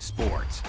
sports.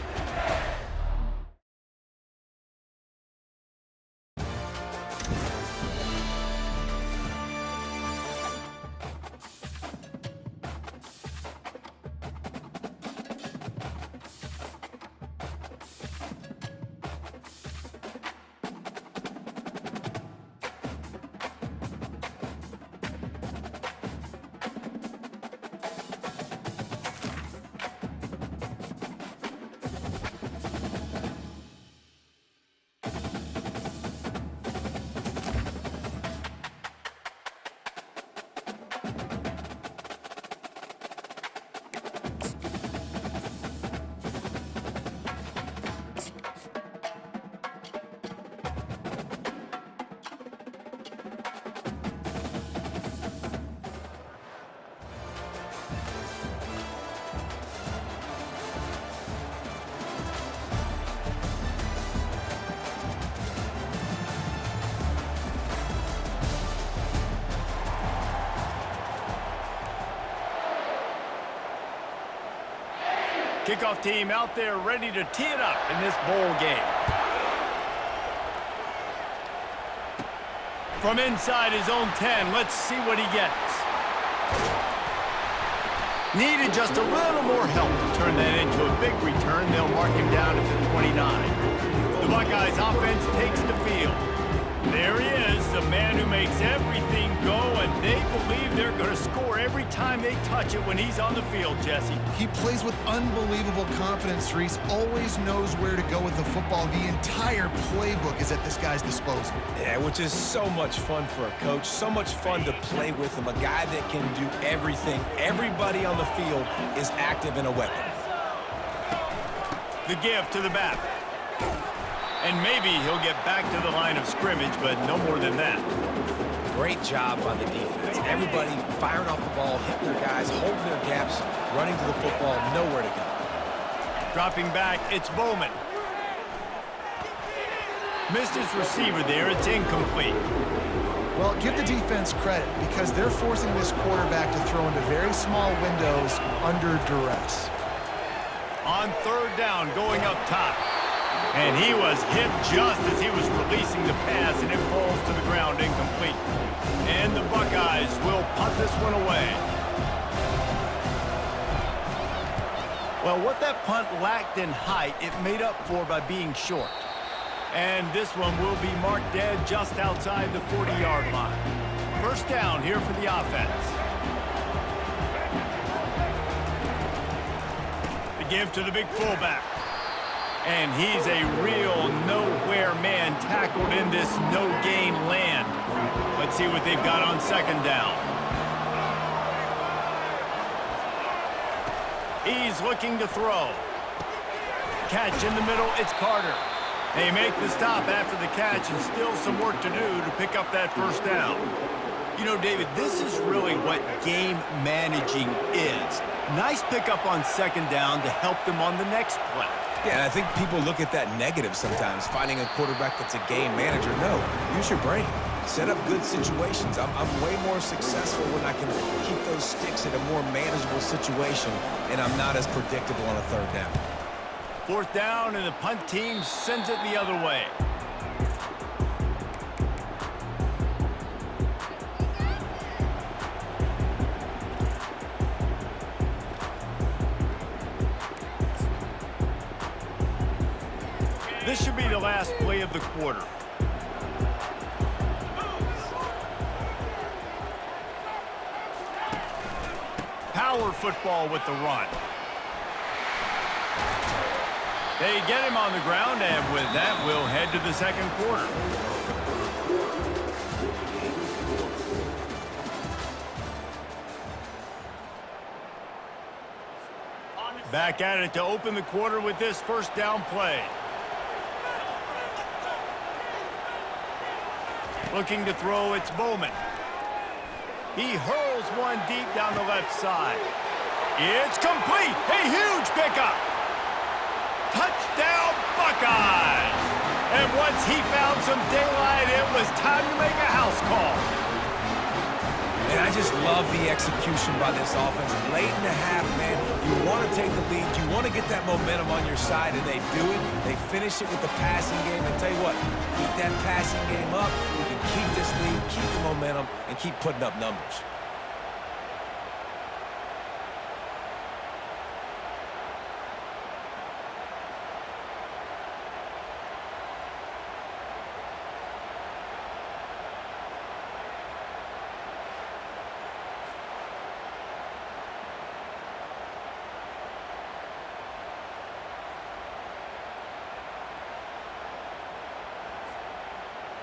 Kickoff team out there ready to tee it up in this bowl game. From inside his own 10, let's see what he gets. Needed just a little more help to turn that into a big return. They'll mark him down at the 29. The Buckeyes offense takes the field. There he is, the man who makes everything go, and they believe they're going to score every time they touch it when he's on the field, Jesse. He plays with unbelievable confidence, Reese. Always knows where to go with the football. The entire playbook is at this guy's disposal. Yeah, which is so much fun for a coach. So much fun to play with him. A guy that can do everything. Everybody on the field is active in a weapon. The give to the back. And maybe he'll get back to the line of scrimmage, but no more than that. Great job on the defense. Everybody firing off the ball, hitting their guys, holding their gaps, running to the football, nowhere to go. Dropping back, it's Bowman. Missed his receiver there, it's incomplete. Well, give the defense credit because they're forcing this quarterback to throw into very small windows under duress. On third down, going up top. And he was hit just as he was releasing the pass, and it falls to the ground incomplete. And the Buckeyes will punt this one away. Well, what that punt lacked in height, it made up for by being short. And this one will be marked dead just outside the 40-yard line. First down here for the offense. The give to the big fullback. And he's a real nowhere man tackled in this no-gain land. Let's see what they've got on second down. He's looking to throw. Catch in the middle, it's Carter. They make the stop after the catch and still some work to do to pick up that first down. You know, David, this is really what game managing is. Nice pickup on second down to help them on the next play. Yeah, and I think people look at that negative sometimes, finding a quarterback that's a game manager. No, use your brain. Set up good situations. I'm way more successful when I can keep those sticks in a more manageable situation, and I'm not as predictable on a third down. Fourth down, and the punt team sends it the other way. This should be the last play of the quarter. Power football with the run. They get him on the ground, and with that, we'll head to the second quarter. Back at it to open the quarter with this first down play. Looking to throw, it's Bowman. He hurls one deep down the left side. It's complete. A huge pickup. Touchdown, Buckeyes! And once he found some daylight, it was time to make a house call. And I just love the execution by this offense. Late in the half, man, you want to take the lead. You want to get that momentum on your side, and they do it. They finish it with the passing game. And tell you what, keep that passing game up. You can keep this lead, keep the momentum, and keep putting up numbers.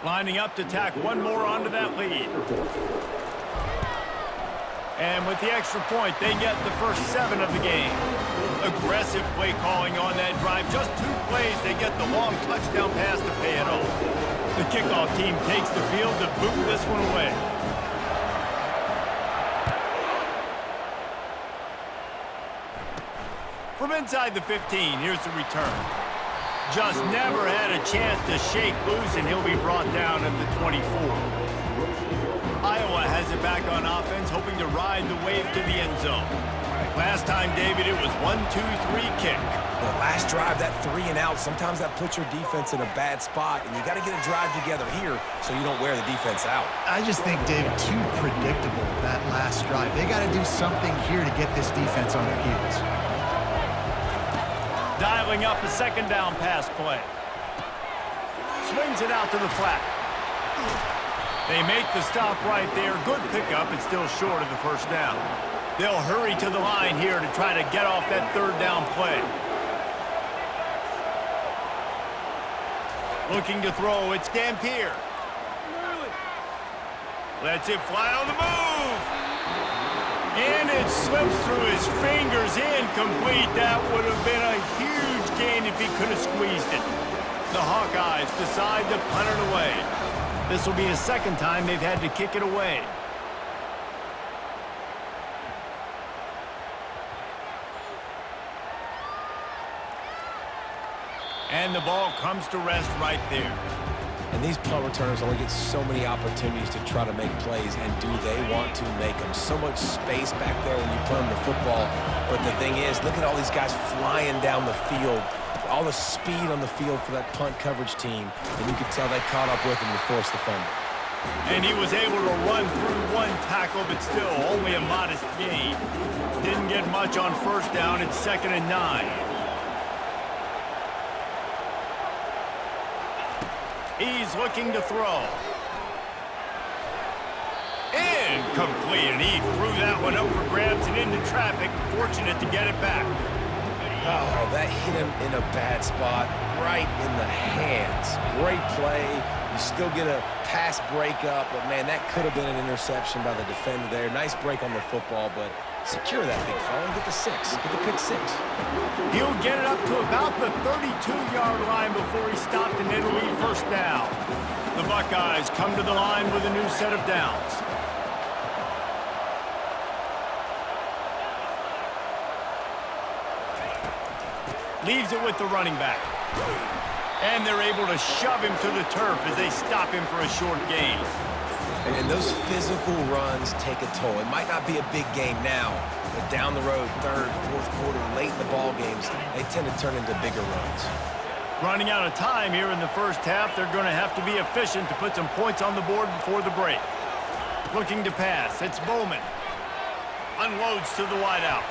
Lining up to tack one more onto that lead. And with the extra point, they get the first 7 of the game. Aggressive play calling on that drive. Just 2 plays, they get the long touchdown pass to pay it off. The kickoff team takes the field to boot this one away. From inside the 15, here's the return. Just never had a chance to shake loose, and he'll be brought down at the 24. Iowa has it back on offense, hoping to ride the wave to the end zone. Last time, David, it was 1-2-3 kick. The last drive, that 3 and out, sometimes that puts your defense in a bad spot, and you got to get a drive together here so you don't wear the defense out. I just think, David, too predictable, that last drive. They got to do something here to get this defense on their heels. Dialing up a second down pass play. Swings it out to the flat. They make the stop right there. Good pickup. It's still short of the first down. They'll hurry to the line here to try to get off that third down play. Looking to throw. It's Dampier. Lets it fly on the move. And it slips through his fingers, incomplete. That would have been a huge gain if he could have squeezed it. The Hawkeyes decide to punt it away. This will be the second time they've had to kick it away. And the ball comes to rest right there. And these punt returners only get so many opportunities to try to make plays, and do they want to make them? So much space back there when you put them the football. But the thing is, look at all these guys flying down the field, all the speed on the field for that punt coverage team, and you can tell they caught up with him to force the fumble. And he was able to run through 1 tackle, but still only a modest gain. Didn't get much on first down. It's 2nd and 9. He's looking to throw. Incomplete, and he threw that one up for grabs and into traffic. Fortunate to get it back. Oh, that hit him in a bad spot, right in the hands. Great play. You still get a pass breakup, but, man, that could have been an interception by the defender there. Nice break on the football, but secure that big fella and get the 6. Get the pick 6. He'll get it up to about the 32-yard line before he stopped, and it'll be first down. The Buckeyes come to the line with a new set of downs. Leaves it with the running back. And they're able to shove him to the turf as they stop him for a short gain. And those physical runs take a toll. It might not be a big game now, but down the road, 3rd, 4th quarter, late in the ball games, they tend to turn into bigger runs. Running out of time here in the first half, they're going to have to be efficient to put some points on the board before the break. Looking to pass, it's Bowman. Unloads to the wideout.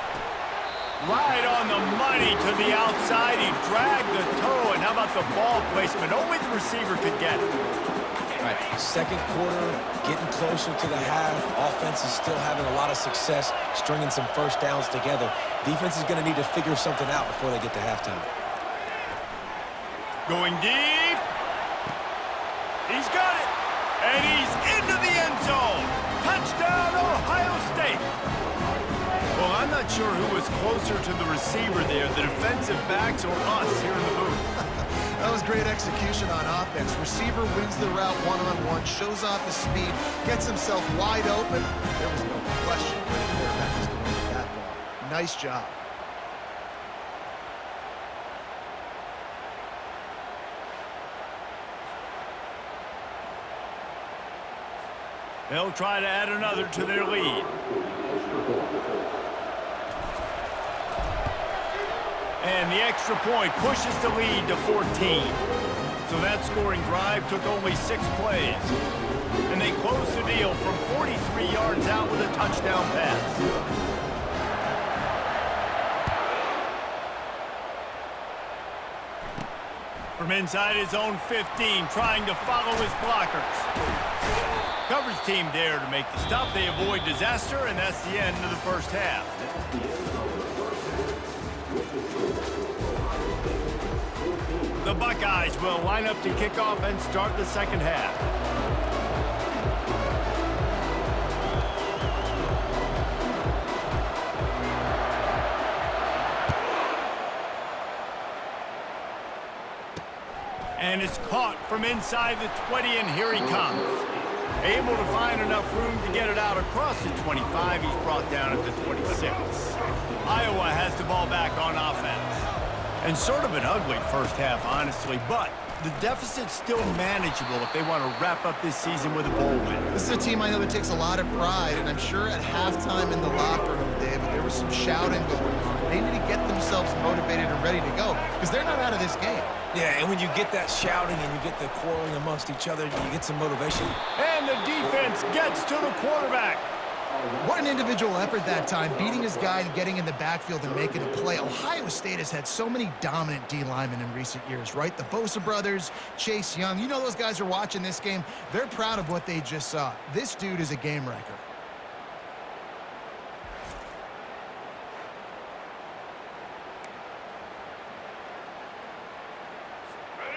Right on the money to the outside. He dragged the toe, and how about the ball placement? Only the receiver could get it. All right, 2nd quarter, getting closer to the half. Offense is still having a lot of success stringing some first downs together. Defense is going to need to figure something out before they get to halftime. Going deep. He's got it. And he's into the end zone. Touchdown, Ohio State. Well, I'm not sure who was closer to the receiver there, the defensive backs or us here in the booth. That was great execution on offense. Receiver wins the route one-on-one, shows off his speed, gets himself wide open. There was no question where the quarterback was going with that ball. Nice job. They'll try to add another to their lead. And the extra point pushes the lead to 14. So that scoring drive took only 6 plays. And they closed the deal from 43 yards out with a touchdown pass. From inside his own 15, trying to follow his blockers. Coverage team there to make the stop. They avoid disaster, and that's the end of the first half. The Buckeyes will line up to kick off and start the second half. And it's caught from inside the 20, and here he comes. Able to find enough room to get it out across the 25. He's brought down at the 26. Iowa has the ball back on offense. And sort of an ugly first half, honestly, but the deficit's still manageable if they want to wrap up this season with a bowl win. This is a team I know that takes a lot of pride, and I'm sure at halftime in the locker room, David, there was some shouting going on. They need to get themselves motivated and ready to go, because they're not out of this game. Yeah, and when you get that shouting and you get the quarreling amongst each other, you get some motivation. And the defense gets to the quarterback. What an individual effort that time, beating his guy and getting in the backfield and making a play. Ohio State has had so many dominant D linemen in recent years, right? The Bosa brothers, Chase Young. You know those guys are watching this game. They're proud of what they just saw. This dude is a game wrecker.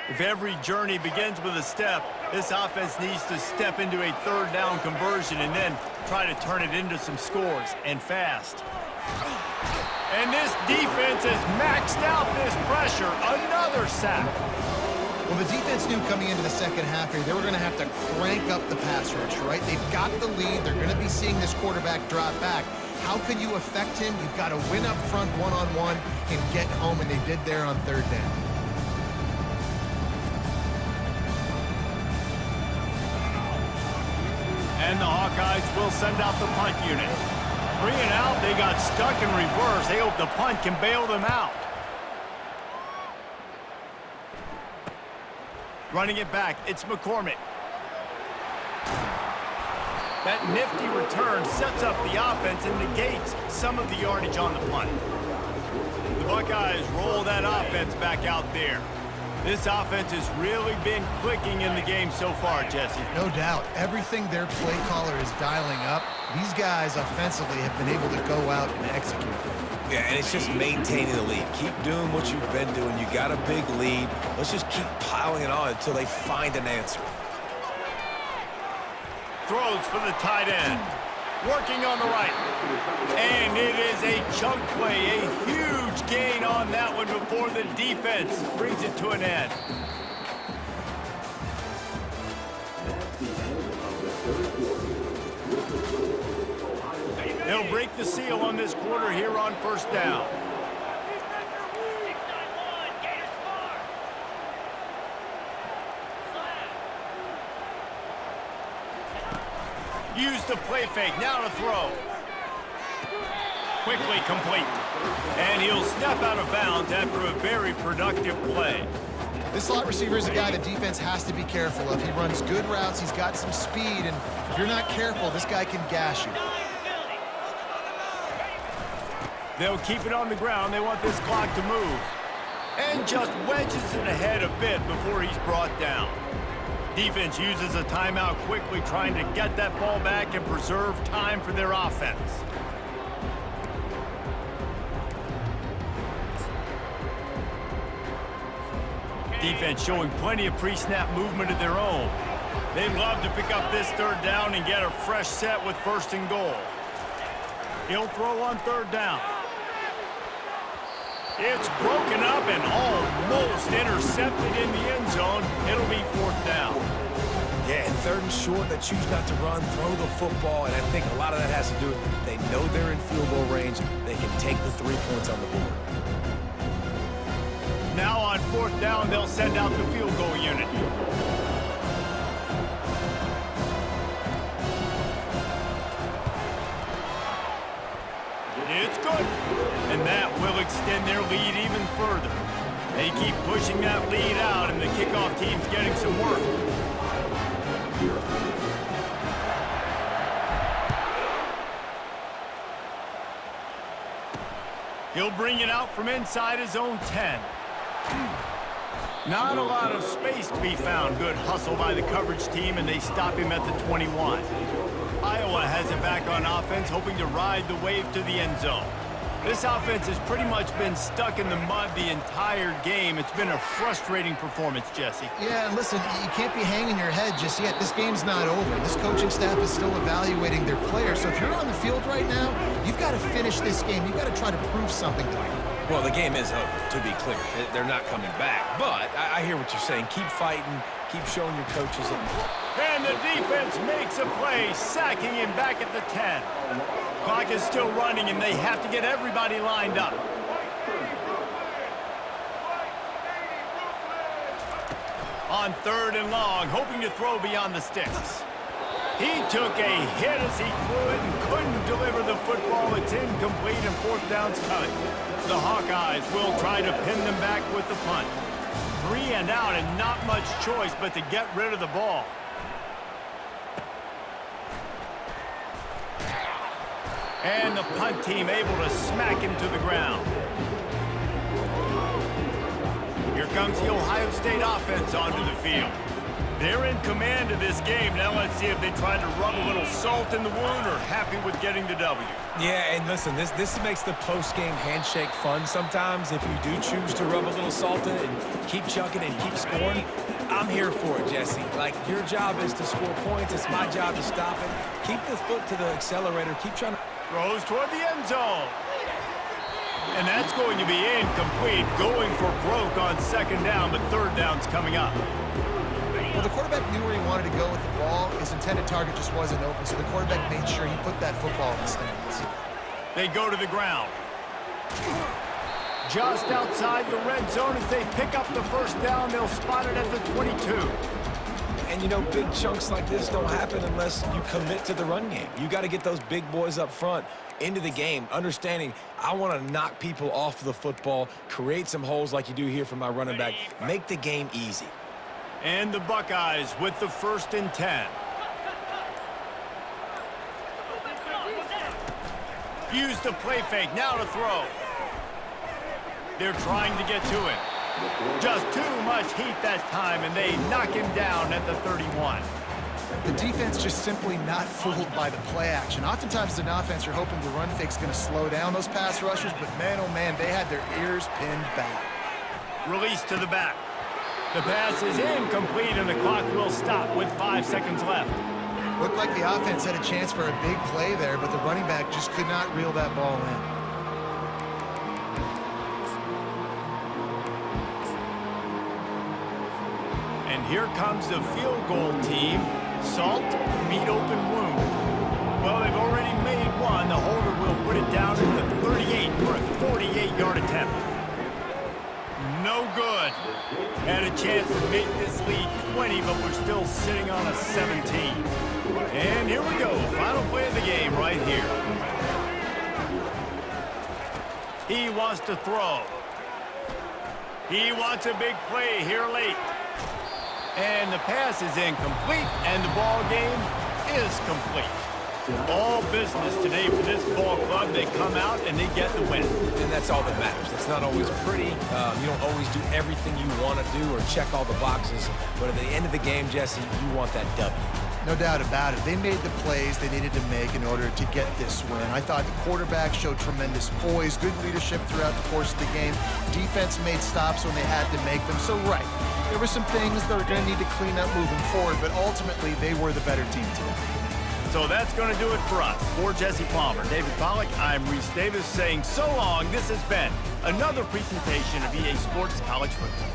If every journey begins with a step, this offense needs to step into a third down conversion and then try to turn it into some scores, and fast. And this defense has maxed out this pressure. Another sack. Well, the defense knew coming into the second half here, they were going to have to crank up the pass rush, right? They've got the lead. They're going to be seeing this quarterback drop back. How can you affect him? You've got to win up front one-on-one and get home, and they did there on third down. And the Hawkeyes will send out the punt unit. 3 and out, they got stuck in reverse. They hope the punt can bail them out. Running it back, it's McCormick. That nifty return sets up the offense and negates some of the yardage on the punt. The Buckeyes roll that offense back out there. This offense has really been clicking in the game so far, Jesse. No doubt. Everything their play caller is dialing up, these guys offensively have been able to go out and execute. Yeah, and it's just maintaining the lead. Keep doing what you've been doing. You got a big lead. Let's just keep piling it on until they find an answer. Throws for the tight end. Working on the right. And it is a chunk play, a huge gain on that one before the defense brings it to an end. They'll break the seal on this quarter here on first down. Use the play fake, now to throw. Quickly complete. And he'll step out of bounds after a very productive play. This slot receiver is a guy the defense has to be careful of. He runs good routes, he's got some speed, and if you're not careful, this guy can gash you. They'll keep it on the ground. They want this clock to move. And just wedges it ahead a bit before he's brought down. Defense uses a timeout quickly, trying to get that ball back and preserve time for their offense. Defense showing plenty of pre-snap movement of their own. They'd love to pick up this third down and get a fresh set with 1st and goal. He'll throw on third down. It's broken up and almost intercepted in the end zone. It'll be 4th down. Yeah, and 3rd and short, they choose not to run, throw the football, and I think a lot of that has to do with they know they're in field goal range. They can take the 3 points on the board. Now on 4th down, they'll send out the field goal unit. It's good. And that will extend their lead even further. They keep pushing that lead out, and the kickoff team's getting some work. He'll bring it out from inside his own 10. Not a lot of space to be found. Good hustle by the coverage team, and they stop him at the 21. Iowa has it back on offense, hoping to ride the wave to the end zone. This offense has pretty much been stuck in the mud the entire game. It's been a frustrating performance, Jesse. Yeah, and listen, you can't be hanging your head just yet. This game's not over. This coaching staff is still evaluating their players. So if you're on the field right now, you've got to finish this game. You've got to try to prove something to them. Well, the game is over, to be clear. They're not coming back. But I hear what you're saying. Keep fighting. Keep showing your coaches that. And the defense makes a play, sacking him back at the 10. Clock is still running, and they have to get everybody lined up. On 3rd and long, hoping to throw beyond the sticks. He took a hit as he threw it and couldn't deliver the football. It's incomplete, and 4th down's coming. The Hawkeyes will try to pin them back with the punt. 3 and out, and not much choice but to get rid of the ball. And the punt team able to smack him to the ground. Here comes the Ohio State offense onto the field. They're in command of this game. Now let's see if they try to rub a little salt in the wound or happy with getting the W. Yeah, and listen, this makes the post-game handshake fun sometimes. If you do choose to rub a little salt in it and keep chucking and keep scoring, I'm here for it, Jesse. Like, your job is to score points. It's my job to stop it. Keep the foot to the accelerator. Keep trying to... Throws toward the end zone. And that's going to be incomplete. Going for broke on 2nd down, but 3rd down's coming up. Well, the quarterback knew where he wanted to go with the ball. His intended target just wasn't open, so the quarterback made sure he put that football in the stands. They go to the ground. Just outside the red zone as they pick up the 1st down. They'll spot it at the 22. And, you know, big chunks like this don't happen unless you commit to the run game. You got to get those big boys up front into the game, understanding I want to knock people off the football, create some holes like you do here for my running back, make the game easy. And the Buckeyes with the 1st and 10. Use the play fake, now to throw. They're trying to get to it. Just too much heat that time, and they knock him down at the 31. The defense just simply not fooled by the play action. Oftentimes as an offense, you're hoping the run fake's going to slow down those pass rushers, but man, oh man, they had their ears pinned back. Release to the back. The pass is incomplete, and the clock will stop with 5 seconds left. Looked like the offense had a chance for a big play there, but the running back just could not reel that ball in. And here comes the field goal team. Salt, meet open wound. Well, they've already made one. The holder will put it down at the 38 for a 48-yard attempt. No good. Had a chance to make this lead 20, but we're still sitting on a 17. And here we go. Final play of the game right here. He wants to throw. He wants a big play here late. And the pass is incomplete, and the ball game is complete. All business today for this ball club. They come out and they get the win. And that's all that matters. It's not always pretty. You don't always do everything you want to do or check all the boxes. But at the end of the game, Jesse, you want that W. No doubt about it. They made the plays they needed to make in order to get this win. I thought the quarterback showed tremendous poise, good leadership throughout the course of the game. Defense made stops when they had to make them. So, right, there were some things that are going to need to clean up moving forward, but ultimately they were the better team today. So that's going to do it for us. For Jesse Palmer, David Pollack, I'm Reese Davis saying so long. This has been another presentation of EA Sports College Football.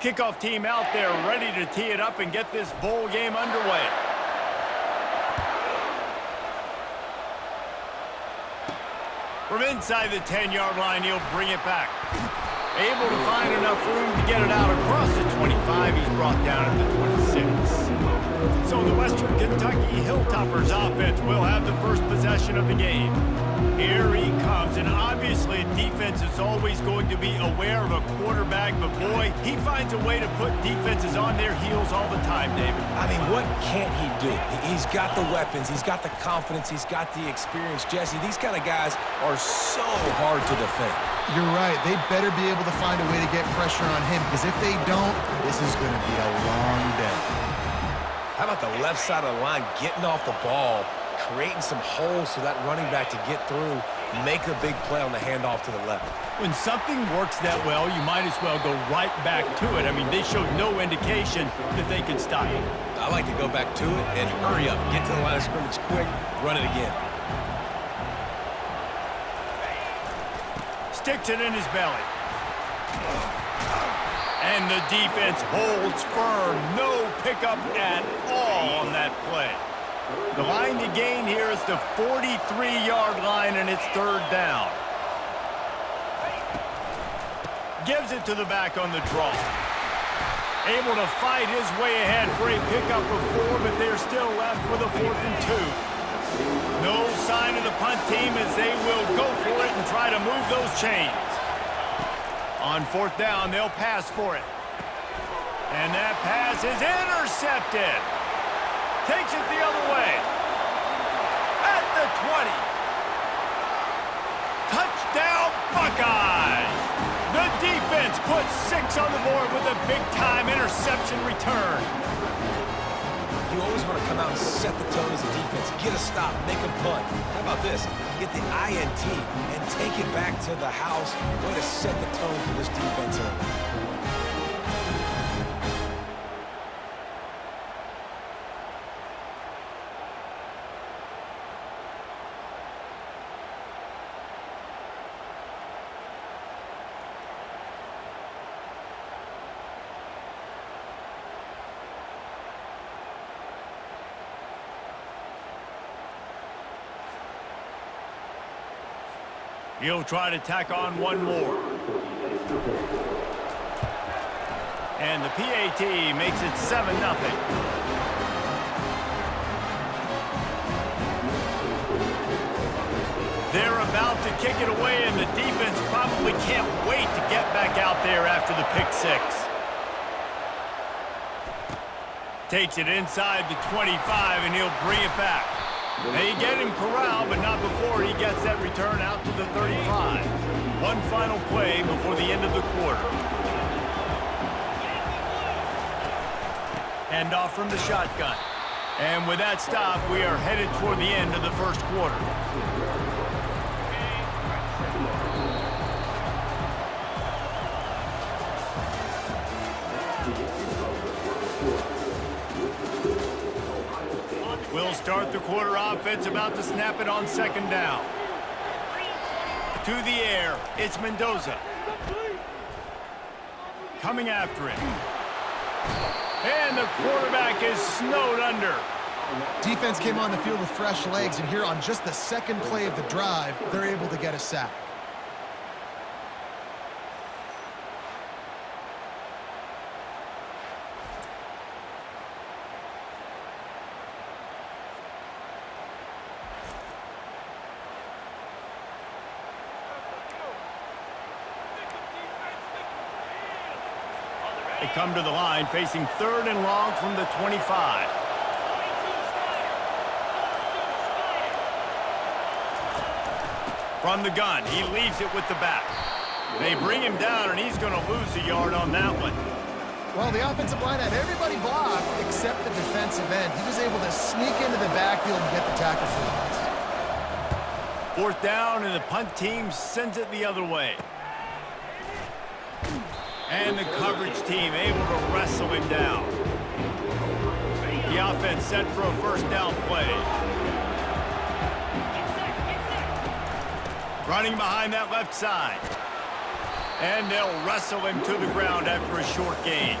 Kickoff team out there ready to tee it up and get this bowl game underway. From inside the 10-yard line, he'll bring it back. Able to find enough room to get it out across the 25. He's brought down at the 26. So the Western Kentucky Hilltoppers offense will have the first possession of the game. Here he comes, and obviously defense is always going to be aware of a quarterback, but boy, he finds a way to put defenses on their heels all the time, David. I mean, what can't he do? He's got the weapons, he's got the confidence, he's got the experience. Jesse, these kind of guys are so hard to defend. You're right. They better be able to find a way to get pressure on him, because if they don't, this is going to be a long day. How about the left side of the line getting off the ball, creating some holes for that running back to get through, make a big play on the handoff to the left. When something works that well, you might as well go right back to it. I mean, they showed no indication that they could stop it. I like to go back to it and hurry up, get to the line of scrimmage quick, run it again. Sticks it in his belly. And the defense holds firm. No pickup at all on that play. The line to gain here is the 43-yard line, and it's third down. Gives it to the back on the draw. Able to fight his way ahead for a pickup of 4, but they're still left with a 4th and 2. No sign of the punt team as they will go for it and try to move those chains. On 4th down, they'll pass for it. And that pass is intercepted. Takes it the other way. At the 20. Touchdown, Buckeyes! The defense puts 6 on the board with a big-time interception return. You always want to come out and set the tone as a defense. Get a stop, make a punt. How about this? Get the INT and take it back to the house. Way to set the tone for this defense early. He'll try to tack on one more. And the PAT makes it 7-0. They're about to kick it away, and the defense probably can't wait to get back out there after the pick 6. Takes it inside the 25, and he'll bring it back. They get him corralled, but not before he gets that return out to the 35. One final play before the end of the quarter. Hand off from the shotgun. And with that stop, we are headed toward the end of the first quarter. We'll start the quarter offense, about to snap it on 2nd down. To the air, it's Mendoza. Coming after it. And the quarterback is snowed under. Defense came on the field with fresh legs, and here on just the 2nd play of the drive, they're able to get a sack. They come to the line facing 3rd and long from the 25. From the gun, he leaves it with the back. They bring him down, and he's going to lose a yard on that one. Well, the offensive line had everybody blocked except the defensive end. He was able to sneak into the backfield and get the tackle for loss. 4th down, and the punt team sends it the other way. And the coverage team able to wrestle him down. The offense set for a 1st down play. Running behind that left side. And they'll wrestle him to the ground after a short gain.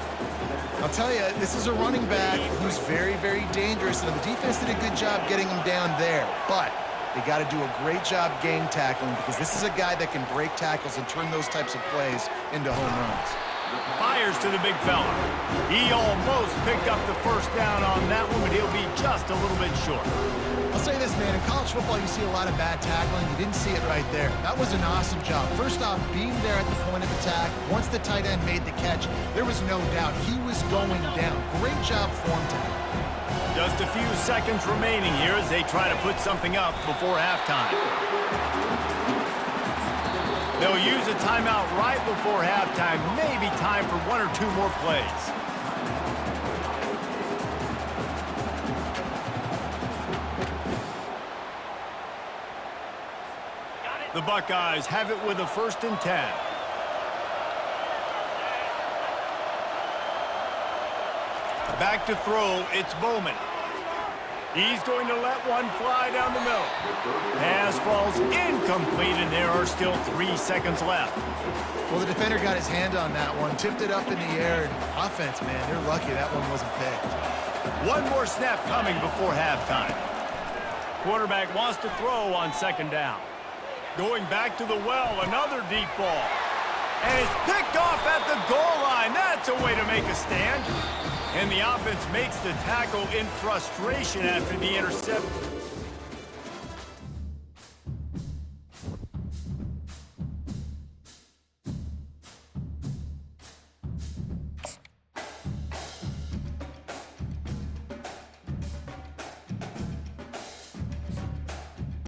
I'll tell you, this is a running back who's very, very dangerous, and the defense did a good job getting him down there. But they got to do a great job game tackling because this is a guy that can break tackles and turn those types of plays into home runs. Fires to the big fella. He almost picked up the first down on that one, but he'll be just a little bit short. I'll say this, man. In college football, you see a lot of bad tackling. You didn't see it right there. That was an awesome job. First off, being there at the point of attack. Once the tight end made the catch, there was no doubt he was going down. Great job form tackle. Just a few seconds remaining here as they try to put something up before halftime. They'll use a timeout right before halftime. Maybe time for one or two more plays. The Buckeyes have it with a 1st and 10. Back to throw, it's Bowman. He's going to let one fly down the middle. Pass falls incomplete, and there are still 3 seconds left. Well, the defender got his hand on that one, tipped it up in the air. And offense, man, they're lucky that one wasn't picked. One more snap coming before halftime. Quarterback wants to throw on 2nd down. Going back to the well, another deep ball. And it's picked off at the goal line. That's a way to make a stand. And the offense makes the tackle in frustration after the interception.